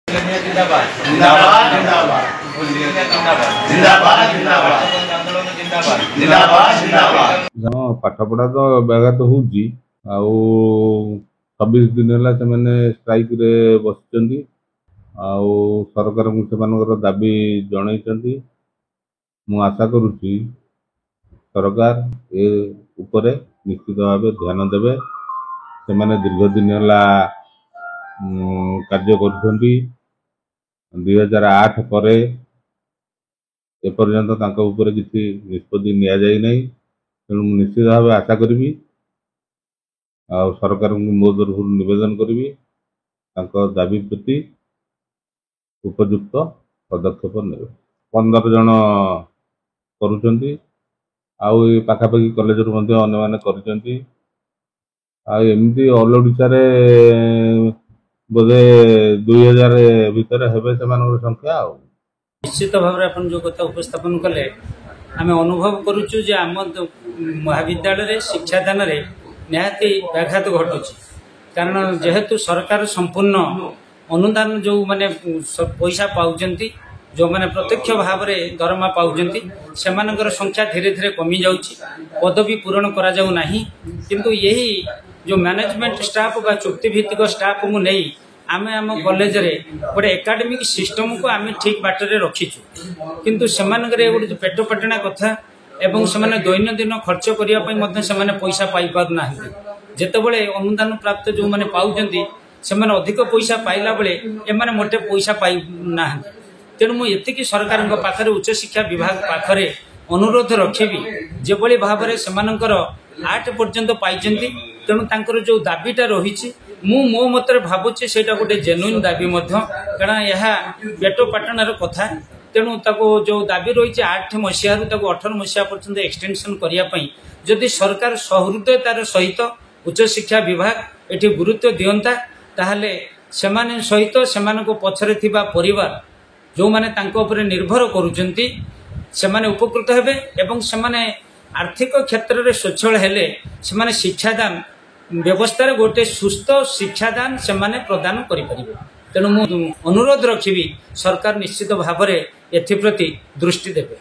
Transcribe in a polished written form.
जिंदाबाद जिंदाबाद जिंदाबाद जिंदाबाद जिंदाबाद जिंदाबाद जिंदाबाद पाठ पढ़ा तो व्याघात होउची आउ 26 दिन है स्ट्राइक रे बसिचंदी आउ सरकार से दाबी जनई मु आशा करुच्ची सरकार ए उपरे निश्चित भाव ध्यान देवे से दीर्घ दिन है कार्य कर 2008 पर एपर्यंत किसी निष्पत्ति नि जाए ना तेणु निश्चित भाव आशा करी आ सरकार मो तरफ निवेदन करी दाबी प्रति उपयुक्त पदक्षेप ने 15 जन करुँच पाखापाखि कॉलेज अन्य एमती ऑल ओडिशा बोधे 2000 भितर हेबे संख्या निश्चित भाव अपन जो कथा उपस्थापन कले आम अनुभव करुचु जे आम महाविद्यालय शिक्षादान निहाती व्याघात घटुची कारण जेहेतु सरकार संपूर्ण अनुदान जो माने पैसा पाउचंती जो माने प्रत्यक्ष भाव में दरमा पाउचंती सेमानकर संख्या धीरे धीरे कमी जाउची पदवी पूरण करा जाउ नाही किंतु यही जो मैनेजमेंट स्टाफ बा चुक्ति भित्तिक स्टाफ मु नहीं आमे आम कॉलेज रे गोटे एकाडेमिक सिस्टम को आमे ठीक बाटरे रखीचु किंतु सेमानकर गोटे पेट पटना कथा एवं सेमाने दैनंदिन खर्च करिया पई मध्ये सेमाने पैसा पाई पार नाही जेतेबेले अनुदान प्राप्त जो माने पाउचंती सेमाने अधिक पैसा पाइला बेले एमाने मोटे पैसा पाई नाही तेणु मु एतिकी सरकार पाखरे उच्च शिक्षा विभाग पाखरे अनुरोध रखिबी जेभली भाव में सेमानकर 8 पर्यंत पाइचंती तेणु तांकर जो दाबीटा रही मो मत भावुची से गोटे जेन्युइन दाबी कारण यह पेट पाटनार कथा तेणु ताको जो दाबी रही 8 मसीह 18 मसीहा पर्यंत एक्सटेंशन करने जदि सरकार सहृदयतार सहित उच्च शिक्षा विभाग एटी गुरुत्व दियंता ताहले सेमाने सहित सेमानको पछरे थिबा परिवार जो माने तांको उपरे निर्भर करूचंती सेमाने उपकृत हेबे एवं सेमाने आर्थिक क्षेत्र में स्वच्छल हेले सेमाने शिक्षादान व्यवस्था गोटे सुस्थ शिक्षादान सेमाने प्रदान करिपरिबे तेणु मु अनुरोध रखिबी सरकार निश्चित भाव में एथिप्रति दृष्टि देबे।